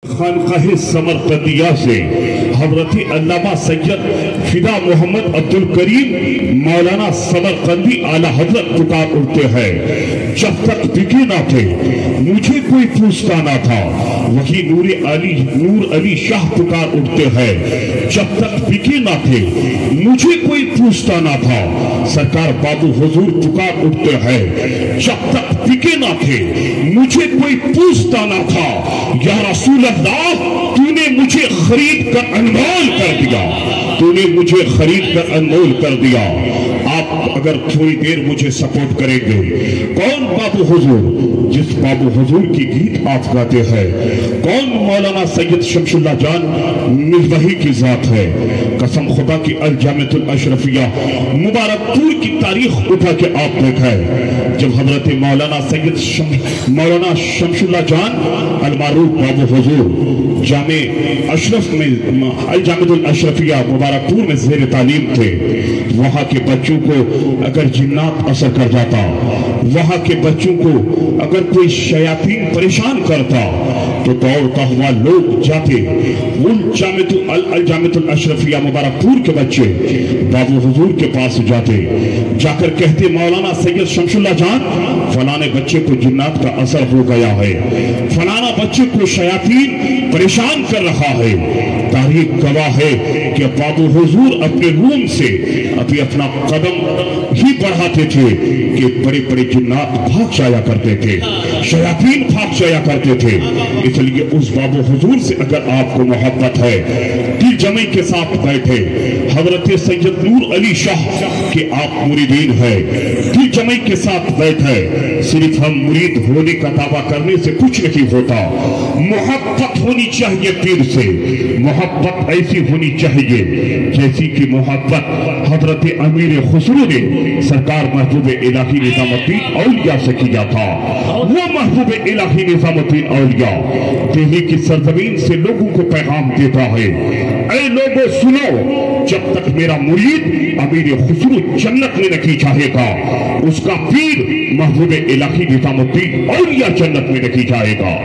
خانقاہ سمرقندیہ سے حضرت علامہ سید فدا محمد عبد الکریم مولانا سمرقندی اعلیٰ حضرت پکار اٹھتے ہیں، جب تک بکے نہ تھے مجھے کوئی پوچھتا نہ تھا۔ وہی نور علی شاہ پکار اٹھتے ہیں، جب تک بکے نہ تھے مجھے کوئی پوچھتا نہ تھا۔ سرکار بابو حضور پکار اٹھتے ہیں، جب تک بکے نہ تھے مجھے کوئی پوچھتا نہ تھا۔ یا رسول اللہ، تو نے مجھے خرید کر انمول کر دیا، تو نے مجھے خرید کر انمول کر دیا۔ آپ اگر تھوڑی دیر مجھے سپورٹ کریں گے، کون بابو حضور؟ جس بابو حضور کی گیت آپ گاتے ہیں، کون مولانا سید شمس اللہ جان مجوہی کی ذات ہے؟ قسم خدا کی الجامعۃ الاشرفیہ مبارک پور کی تاریخ اٹھا کے آپ دیکھیں، جب حضرت مولانا شمس اللہ جان المعروف بابو حضور جامع اشرف میں الجامعۃ الاشرفیہ مبارک پور میں زیر تعلیم تھے، وہاں کے بچوں کو اگر جنات اثر کر جاتا، وہاں کے بچوں کو اگر کوئی شیاطین پریشان کرتا تو دوڑتا ہوا لوگ جاتے، ان الجامعۃ الاشرفیہ مبارک پور کے بچے بابو حضور کے پاس جاتے، جا کر کہتے مولانا سید شمس اللہ جان فلانے بچے کو جنات کا اثر ہو گیا ہے، فلانا بچے کو شیاطین پریشان کر رہا ہے۔ تاریخ گواہ ہے کہ بابو حضور اپنے روم سے ابھی اپنا قدم ہی بڑھاتے تھے کہ بڑے بڑے جنات بھاگ جایا کرتے تھے، شیاطین بھاگ جایا کرتے تھے۔ اس لیے اس بابو حضور سے اگر آپ کو محبت ہے، دل جمعی کے ساتھ بیٹھے، حضرت سید نور علی شاہ کے آپ مریدین ہیں، دل جمعی کے ساتھ بیٹھے۔ صرف ہم مرید ہونے کا دعویٰ کرنے سے کچھ نہیں ہوتا، محبت ہونی چاہیے پیر سے، محبت ایسی ہونی چاہیے جیسی کہ محبت حضرت امیر خسرو نے سرکار محبوب الہی نظام الدین اولیاء سے کیا تھا۔ وہ محبوب الہی نظام الدین اولیاء دہلی کی سرزمین سے لوگوں کو پیغام دیتا ہے، اے لوگوں سنو، جب تک میرا مرید امیر خسرو جنت میں نہیں جائے گا، اس کا پیر محبوب الہی نظام الدین اولیاء جنت میں نہیں جائے گا۔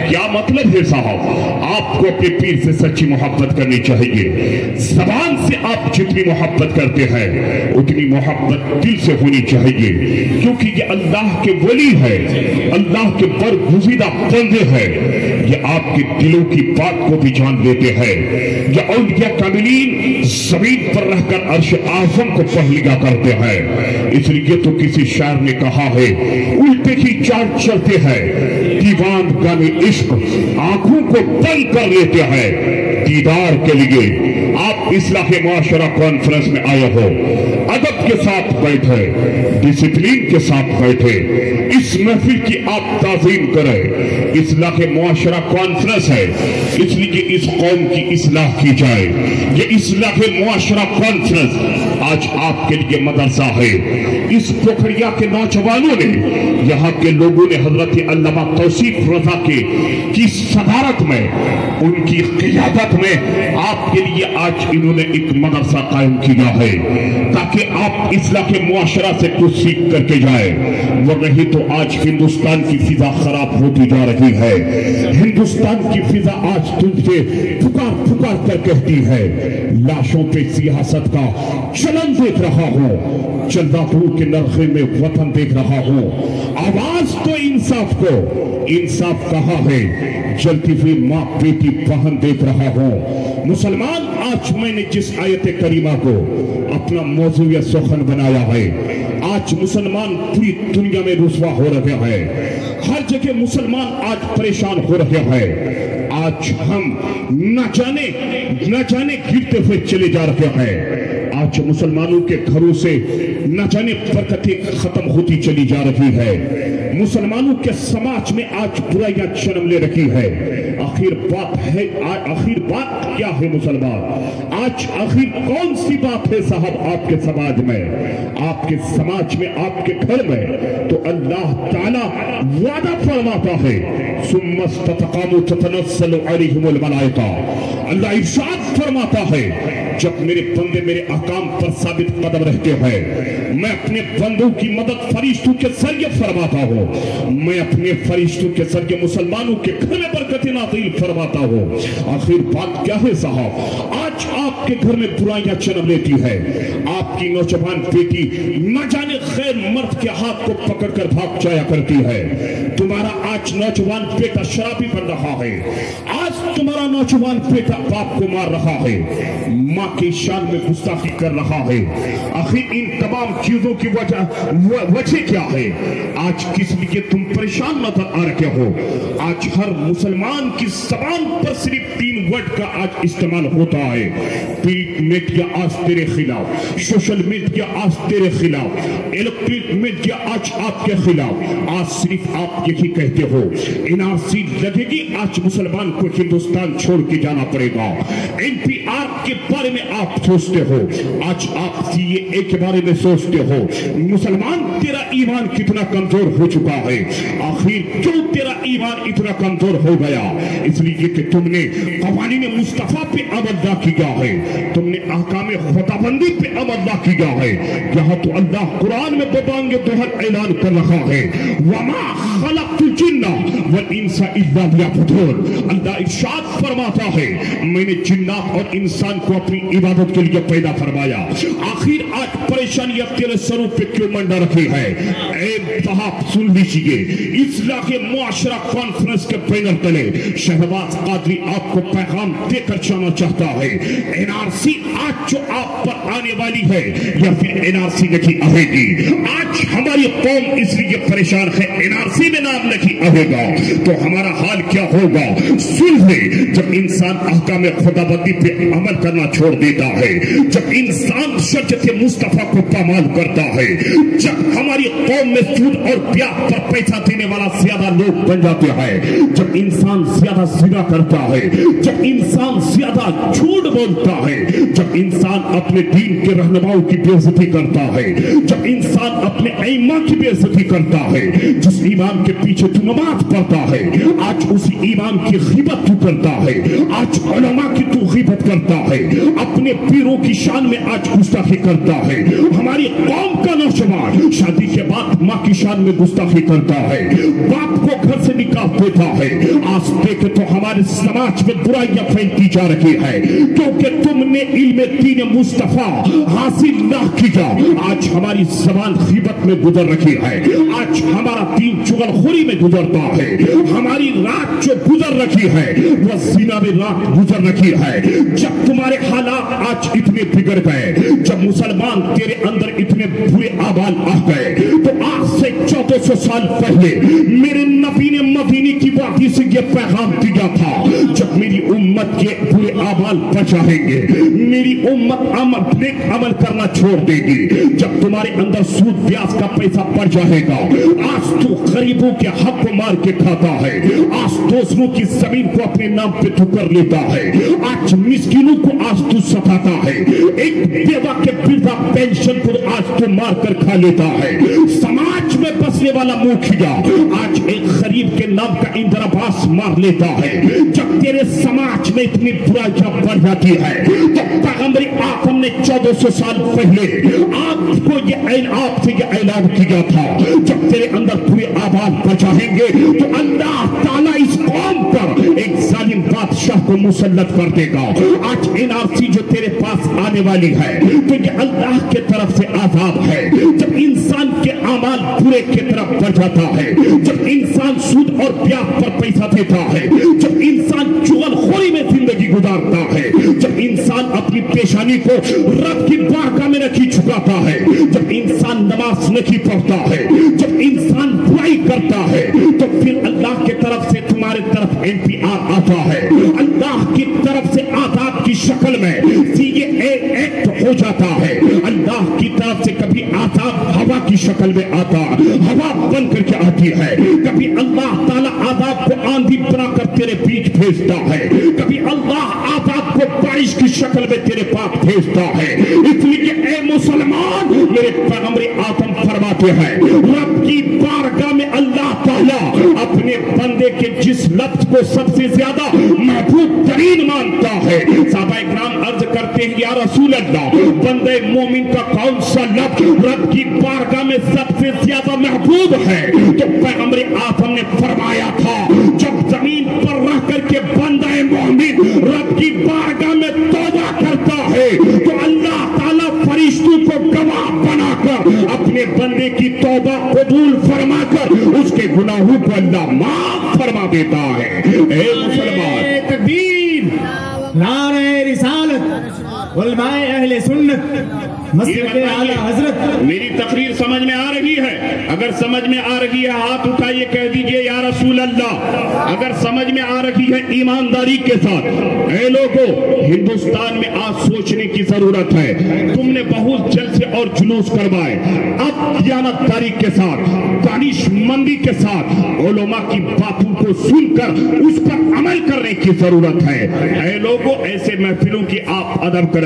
کیا مطلب ہے صاحب؟ آپ کو اپنے پیر سے سچی محبت کرنی چاہیے۔ زبان سے آپ جتنی محبت کرتے ہیں اتنی محبت دل سے ہونی چاہیے، کیونکہ یہ اللہ کے ولی ہے، اللہ کے برگزیدہ بندے ہیں، یہ آپ کے دلوں کی بات کو بھی جان لیتے ہیں۔ یہ اولیاء کاملین زمین پر رہ کر عرش اعظم کو پڑھ لیا کرتے ہیں۔ اس لیے تو کسی شاعر نے کہا ہے، الٹے کی چال چلتے ہیں، دیوان گانے عشق آنکھوں کو بند کر لیتے ہیں دیدار کے لیے۔ آپ اصلاح معاشرہ کانفرنس میں آئے ہو، ادب کے ساتھ بیٹھے، ڈسپلین کے ساتھ بیٹھے، اس محفل کی آپ تعظیم کریں۔ اصلاح معاشرہ کانفرنس ہے، اس لیے اس قوم کی اصلاح کی جائے۔ یہ اصلاح معاشرہ کانفرنس آج آپ کے لیے مدرسہ ہے۔ اس پوکھریا کے نوجوانوں نے، یہاں کے لوگوں نے حضرت علامہ توصیف رضا کی صدارت میں، ان کی قیادت میں آپ کے لیے آج انہوں نے ایک مدرسہ قائم کیا ہے، تاکہ آپ اصلاح معاشرہ سے کچھ سیکھ کر کے جائیں۔ ورنہ تو آج ہندوستان کی فضا خراب ہوتی جا رہی ہے۔ ہندوستان کی فضا آج تم سے پکار کر کہتی ہے، لاشوں پہ سیاست کا چلن دیکھ رہا ہوں، چندہ دور کے نرخے میں وطن دیکھ رہا ہوں، آواز تو انصاف کو، انصاف کہاں ہے، جلتی ہوئی ماں بیٹی بہن دیکھ رہا ہوں۔ مسلمان، آج میں نے جس آیت کریمہ کو اپنا موضوع یا سخن بنایا ہے، آج مسلمان پوری دنیا میں رسوا ہو رہے ہیں، ہر جگہ مسلمان آج پریشان ہو رہے ہیں۔ آج ہم نہ جانے گرتے ہوئے چلے جا رہے ہیں۔ آج مسلمانوں کے گھروں سے نہ جانے برکتیں ختم ہوتی چلی جا رہی ہے۔ مسلمانوں کے سماج میں آج برائیاں جنم لے رکھی ہے۔ آخر بات کیا ہے مسلمان؟ آج آخر کون سی بات ہے صاحب آپ کے سماج میں، آپ کے سماج میں، آپ کے گھر میں؟ تو اللہ تعالیٰ وعدہ فرماتا ہے، ثم استقاموا تتنزل علیہم الملائکہ، اللہ ارشاد فرماتا ہے جب میرے بندے میرے احکام پر ثابت قدم رہتے ہیں میں اپنے بندوں کی مدد فرشتوں کے ذریعے فرماتا ہوں، میں اپنے فرشتوں کے ذریعے مسلمانوں کے گھر میں برکت نازل فرماتا ہوں۔ آخر بات کیا ہے صاحب، آج آپ کے گھر میں برائیاں جنم لیتی ہے، آپ کی نوجوان بیٹی نہ جانے غیر مرد کے ہاتھ کو پکڑ کر بھاگ جایا کرتی ہے، تمہارا آج نوجوان بیٹا شرابی بن رہا ہے، آج تمہارا نوجوان بیٹا باپ کو مار رہا ہے، ماں کی شان میں گستاخی کر رہا ہے۔ آخر ان تمام چیزوں کی وجہ کیا ہے؟ آج کس لیے تم پریشان نظر آ رہے ہو؟ آج ہر مسلمان کی زبان پر صرف 3 ورڈ کا آج استعمال ہوتا ہے، پرنٹ میڈیا آج تیرے خلاف، سوشل میڈیا آج تیرے خلاف، الیکٹرک میڈیا آج آپ کے خلاف، آج صرف آپ یہی کہتے ہو NRC لگے گی، آج مسلمان کو ہندوستان چھوڑ کے جانا پڑے گا۔ NPR کے بارے میں آپ سوچتے ہو، آج آپ CAA کے بارے میں سوچتے ہو۔ مسلمان تیرا ایمان کتنا کمزور ہو چکا ہے، آخر کیوں تیرا ایمان اتنا کمزور ہو گیا؟ اس لیے کہ تم نے قوانین مصطفیٰ پہ عمل نہ کیا ہے، تم نے احکام خداوندی پہ عمل نہ کیا ہے۔ یہاں تو اللہ قرآن میں بتائیں گے دوہر اعلان کر رہا ہے، وَمَا خَلَقْتُ الْجِنَّ وَالْإِنسَ إِلَّا لِيَعْبُدُونِ۔ اللہ ارشاد فرماتا ہے میں نے جنات اور انسان کو اپنی عبادت کے لیے پیدا فرمایا۔ آخر آج پریشانیاں تیرے سروں پہ کیوں منڈا رکھی ہے؟ اے صاحب سن لیجئے، اصلاح معاشرہ کانفرنس کے بینر تلے شہباز قادری آپ کو پیغام دے کر جانا چاہتا ہے، NRC آج جو آپ پر آنے والی ہے یا پھر NRC نہیں آئے گی، آج ہماری قوم اس لیے پریشان ہے NRC میں نام نہیں آئے گا تو ہمارا حال کیا ہوگا؟ سن لے، جب انسان احکام خداوندی پہ عمل کرنا چھوڑ دیتا ہے، جب انسان شریعت مصطفیٰ کو پامال کرتا ہے، جب ہماری قوم میں سود اور بیاہ پر پیسہ دینے والا زیادہ لوگ بن جاتے ہیں، جب انسان زیادہ زنا کرتا ہے، جب انسان زیادہ جھوٹ بولتا ہے، جب انسان اپنے دین کے رہنماؤں کی بے عزتی کرتا ہے، جب انسان اپنے ائمہ کی بے عزتی کرتا ہے، جس ایمان کے پیچھے تو نماز پڑھتا ہے آج اسی ایمان کی غیبت تو کرتا ہے، آج علماء کی تو غیبت کرتا ہے، اپنے پیروں کی شان میں آج گستاخی کرتا ہے۔ ہماری قوم کا نوجوان شادی کے بعد ماں کی شان میں گستاخی کرتا ہے، باپ کو گھر سے نکال دیتا ہے۔ آج دیکھے تو ہمارے سماج میں برائیاں پھیلتی جا رہی ہے کیونکہ تم نے علم دین مصطفیٰ حاصل نہ کیا۔ آج ہماری زبان غیبت میں گزر رہی ہے، آج ہمارا دین چغل خوری میں گزرتا ہے، ہماری رات جو گزر رہی ہے وہ زنا میں رات گزر رہی ہے۔ جب تمہارے حالات آج اتنے بگڑ گئے، جب مسلمان تیرے اندر اتنے برے اعمال آ گئے، تو آج سے 1400 سال پہلے میرے نبی نے مدینے کی وادی سے یہ پیغام دیا تھا، جب میری امت کے برے اعمال بچائیں گے، میری امت نیک عمل کرنا چھوڑ دے گی، جب تمہارے اندر سود بیاج کا پیسہ پڑ جائے گا، آج تو غریبوں کے حق کو مار کے کھاتا ہے، آج دوسروں کی زمین کو اپنے نام پہ تو کر لیتا ہے، آج مسکینوں کو آج تو ستاتا ہے، ایک بیوہ کے بیوہ پینشن کو آج تو مار کر کھا لیتا ہے، سماج میں بسنے والا مکھیا آج ایک غریب کے نام کا اندراباس مار لیتا ہے۔ جب تیرے سماج میں اتنی برائیاں بڑھ جاتی ہے تو پیغمبر آدم نے 1400 سال پہلے آپ کو آپ سے یہ اعلان کیا تھا، جب تیرے اندر برے اعمال بچائیں گے تو اللہ تعالیٰ اس قوم پر ایک ظالم بادشاہ کو مسلط کر دے گا۔ آج NRC جو تیرے پاس آنے والی ہے تو یہ اللہ کے طرف سے عذاب ہے۔ جب انسان کے اعمال برے کی طرف بڑھ جاتا ہے، جب انسان سود اور بیاج پر پیسہ دیتا ہے، جب انسان چغل خوری میں زندگی گزارتا ہے، جب انسان اپنی پیشانی کو رب کی بارگاہ میں نہیں جھکاتا ہے، جب انسان نماز نہیں پڑھتا ہے، جب انسان برائی کرتا ہے، تو پھر اللہ کے طرف سے تمہارے طرف NPR آتا ہے، اللہ کی طرف سے عذاب کی شکل میں CAA ایکٹ ہو جاتا ہے، اللہ کی طرف سے کبھی عذاب ہوا کی شکل میں آتا، ہوا بن کر کے آتی ہے، کبھی اللہ تعالیٰ عذاب کو آندھی بنا کر تیرے بیچ بھیجتا ہے، کبھی اللہ عذاب کو بارش کی شکل میں تیرے پاس بھیجتا ہے۔ اس لیے اے مسلمان، میرے پیغمبر آدم فرماتے ہیں رب کی بارگاہ میں اللہ تعالیٰ اپنے بندے کے جس لفظ کو سب سے زیادہ محبوب زمین مانتا ہے. صحابہ اکرام عرض کرتے ہیں یا رسول اللہ بندے مومن کا کون سا لفظ رب کی بارگاہ میں سب سے زیادہ محبوب ہے؟ تو پیغمبر اعظم نے فرمایا تھا جب زمین پر رہ کر کے بندہ مومن رب کی بارگاہ میں توبہ کرتا ہے تو اللہ تعالیٰ فرشتوں کو گواہ بنا کر اپنے بندے کی توبہ قبول فرما کر اس کے گناہوں کو اللہ معاف فرما دیتا ہے. اے مسلمان تکبیر نعرہ رسالت علماء اہل سنت مسلک اعلی حضرت. میری تقریر سمجھ میں آ رہی ہے؟ اگر سمجھ میں آ رہی ہے ہاتھ اٹھائیے کہہ دیجئے یا رسول اللہ. اگر سمجھ میں آ رہی ہے ایمانداری کے ساتھ اے لوگوں ہندوستان میں آج سوچنے کی ضرورت ہے. تم نے بہت جلسے اور جلوس کروائے. اب دیانتداری کے ساتھ دانش مندی کے ساتھ علماء کی باتوں کو سن کر اس پر عمل کرنے کی ضرورت ہے. اے لوگوں ایسے محفلوں کی آپ ادب کریں.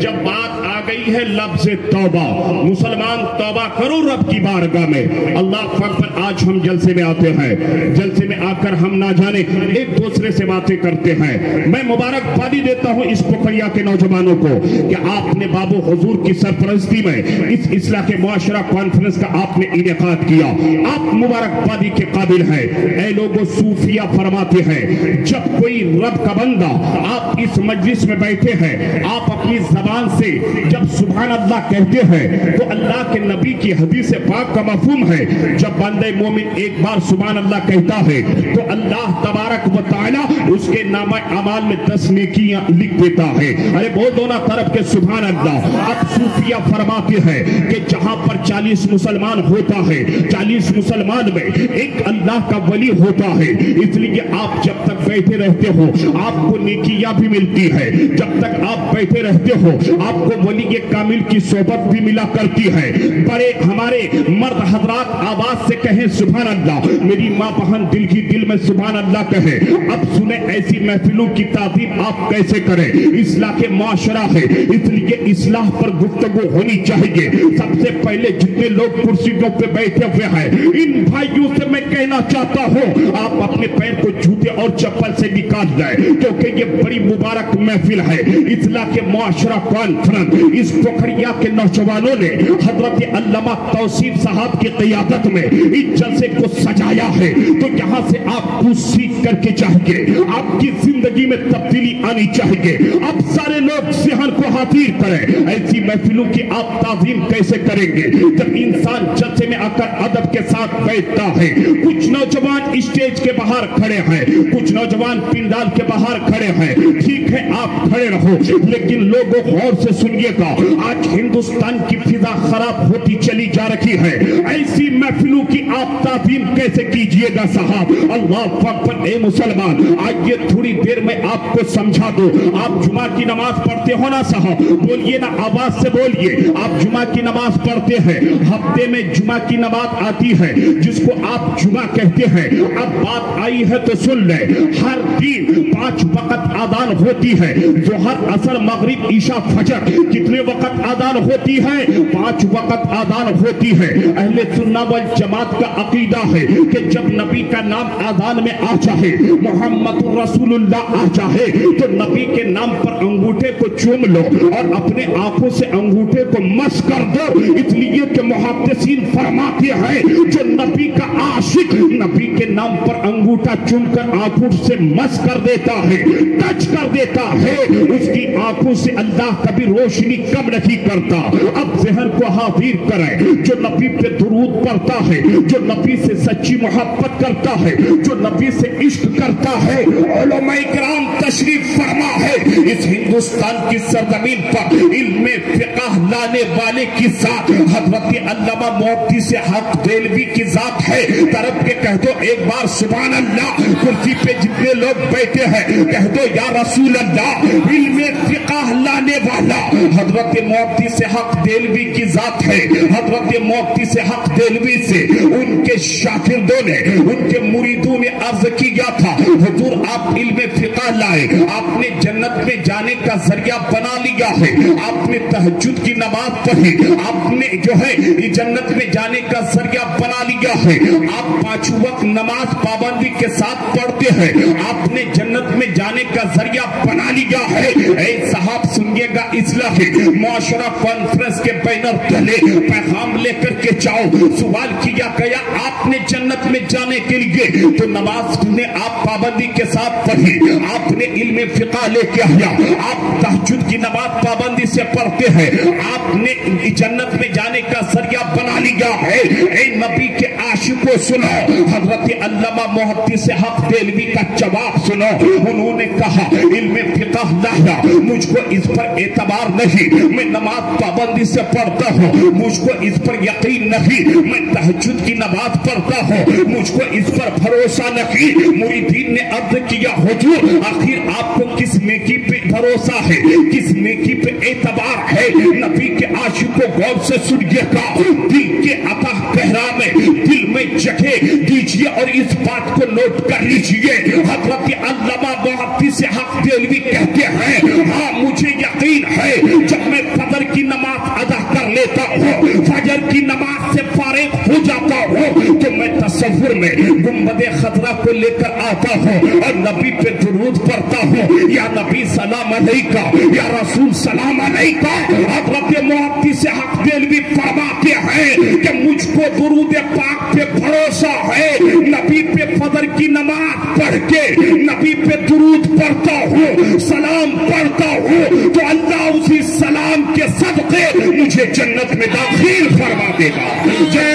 جب بات آ گئی ہے لفظ توبہ مسلمان توبہ کرو رب کی بارگاہ میں. اللہ اکبر آج ہم جلسے میں آتے ہیں جلسے میں آ کر ہم نہ جانے ایک دوسرے سے باتیں کرتے ہیں. میں مبارکبادی دیتا ہوں اس پوکھریا کے نوجوانوں کو کہ آپ نے بابو حضور کی سرپرستی میں اس اصلاح معاشرہ کانفرنس کا آپ نے انعقاد کیا. آپ مبارکبادی کے قابل ہیں. اے لوگوں صوفیہ فرماتے ہیں جب کوئی رب کا بندہ آپ اس مجلس میں بیٹھے ہیں آپ اپنی زبان سے جب سبحان اللہ کہتے ہیں تو اللہ کے نبی کی حدیث پاک کا مفہوم ہے جب بندہ مومن ایک بار سبحان اللہ کہتا ہے تو اللہ تبارک و تعالی اس کے نامہ اعمال میں 10 نیکیاں لکھ دیتا ہے. ارے بول دو نا طرف کے سبحان اللہ. اب صوفیہ فرماتے ہیں کہ جہاں پر 40 مسلمان ہوتا ہے 40 مسلمان میں ایک اللہ کا ولی ہوتا ہے. اس لیے آپ جب تک بیٹھے رہتے ہو آپ کو نیکیاں بھی ملتی ہے. جب تک آپ بیٹھے رہتے ہو آپ کو ولی کامل کی صحبت بھی ملا کرتی ہے. بڑے ہمارے مرد حضرات آواز سے کہیں سبحان اللہ. میری ماں بہن دل کی دل میں سبحان اللہ کہے. اب سنیں ایسی محفلوں کی تعظیم آپ کیسے کریں. اصلاح کے معاشرہ ہے اس لیے اصلاح پر گفتگو ہونی چاہیے. سب سے پہلے جتنے لوگ کرسیوں پہ بیٹھے ہوئے ہیں ان بھائیوں سے میں کہنا چاہتا ہوں آپ اپنے پیر کو جوتے اور چپل سے نکال دیں کیونکہ یہ بڑی مبارک محفل ہے. اصلاح کے معاشرہ کانفرنس اس پوکھریا کے نوجوانوں نے حضرت علامہ توصیف صاحب کی قیادت میں اس جلسے کو سجایا ہے. تو یہاں سے آپ کچھ سیکھ کر کے چاہیے آپ کی زندگی میں تبدیلی آنی چاہیے. اب سارے لوگ ذہن کو حاضر کریں. ایسی محفلوں کی آپ تعظیم کیسے کریں گے جب انسان جلسے میں آ کر ادب کے ساتھ بیٹھتا ہے. کچھ نوجوان اسٹیج کے باہر کھڑے ہیں کچھ نوجوان پنڈال کے باہر کھڑے ہیں. ٹھیک ہے آپ کھڑے رہو لیکن لوگوں غور سے سنیے گا آج ہندوستان کی فضا خراب ہوتی چلی جا رہی ہے. ایسی محفلوں کی آپ تعظیم کیسے کیجئے گا صاحب. اللہ اکبر. اے مسلمان آئیے تھوڑی دیر میں آپ کو سمجھا دو. آپ جمعہ کی نماز پڑھتے ہو نا صاحب بولیے نا آواز سے بولیے. آپ جمعہ کی نماز پڑھتے ہیں ہفتے میں جمعہ کی نماز آتی ہے جس کو آپ جمعہ کہتے ہیں. اب بات آئی ہے تو سن لیں. ہر دن 5 وقت آذان ہوتی ہے ظہر عصر مغرب عشاء فجر. کتنے وقت آذان ہوتی ہے 5 وقت آذان ہوتی ہے. اہل سنت والجماعت کا عقیدہ ہے کہ جب نبی کا نام آذان میں آ جائے محمد رسول اللہ آ جائے تو نبی کے نام پر انگوٹھے کو چوم لو اور اپنے آنکھوں سے انگوٹھے کو مس کر دو. اس لیے کہ محدثین فرماتے ہیں جو نبی کا عاشق نبی کے نام پر انگوٹھا چوم کر آنکھوں سے مس کر دیتا ہے ٹچ کر دیتا ہے اس کی آنکھوں سے اللہ کبھی روشنی کم نہیں کرتا. اب ذہن کو حاضر کریں جو نبی پہ درود پڑھتا ہے جو نبی سے سچی محبت کرتا ہے جو نبی سے عشق کرتا ہے. علماء کرام تشریف فرما ہے اس ہندوستان کی سرزمین پر علم فقہ لانے والے کی ذات حضرت علامہ مفتی سے حق دہلوی کی ذات ہے. طرف کے کہہ دو ایک بار سبحان اللہ. کرسی پہ جتنے لوگ بیٹھے ہیں کہہ دو یا رسول اللہ. علم فقہ لانے والا حضرت مفتی سے حق دہلوی کی ذات ہے. حضرت مفتی سے حق دہلوی سے ان کے شاگردوں نے ان کے مریدوں نے عرض کیا تھا حضور آپ علم فقہ لائے آپ نے جنت میں جانے کا ذریعہ بنا لیا ہے. آپ نے تہجد کی نماز پڑھی, آپ نے جو ہے جنت میں جانے کا ذریعہ بنا لیا ہے. آپ 5 وقت نماز پابندی کے ساتھ پڑھتے ہیں, آپ نے جنت میں جانے کا ذریعہ بنا لیا ہے. اے صاحب سنیے گا, اصلاحی معاشرہ کانفرنس کے بینر تلے پیغام لے کر کے جاؤ. سوال کیا گیا آپ نے جنت میں جانے کے لیے تو نماز نے آپ پابندی کے ساتھ پڑھی, آپ نے علم فقہ لے کے آیا, آپ تہجد کی نماز پابندی سے پڑھتے ہیں, آپ نے جنت میں جانے کا ذریعہ بنا لیا ہے. اے نبی کے عاشقوں سنو, حضرت علامہ محدث حق دہلوی کا جواب سنو. انہوں نے کہا علم فقہ لایا, مجھ کو اس پر اعتبار نہیں, میں نماز پابندی سے پڑھتا ہوں, مجھ کو اس پر یقین نہیں, میں تہجد کی نماز پڑھتا ہوں, مجھ کو اس پر بھروسہ نہیں. مریدین نے عرض کیا حضور آخر آپ کو کس نیکی پہ بھروسہ ہے, کس نیکی پہ اعتبار ہے؟ نبی کے عاشقوں غور سے سنیے گا, دل کے عطا کہرا میں دل میں جگہ دیجئے اور اس بات کو نوٹ کر لیجئے. حضرت علامہ محدث حق دہلوی کہتے ہیں ہاں مجھے یقین ہے جب میں فجر کی نماز ادا کر لیتا ہوں, فجر کی نماز سے فارغ ہو جاتا ہوں تو میں تصور میں گنبد خضرا کو لے کر آتا ہوں اور نبی پہ درود پڑھتا ہوں, یا نبی سلام علیکہ, یا رسول سلام علیکہ. حضرت محدث حق دہلوی فرماتے ہیں کہ مجھ کو درود پاک پہ بھروسہ ہے, نبی پہ فجر کی نماز پڑھ کے نبی پہ درود پڑھتا ہوں, سلام پڑھتا ہوں تو اللہ اسی سلام کے صدقے مجھے جنت میں داخل فرما دے گا. جے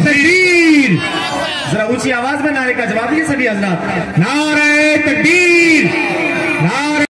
تکبیر, ذرا اونچی آواز میں نعرے کا جواب دیجیے سبھی حضرات. نعرہ تکبیر, نعرہ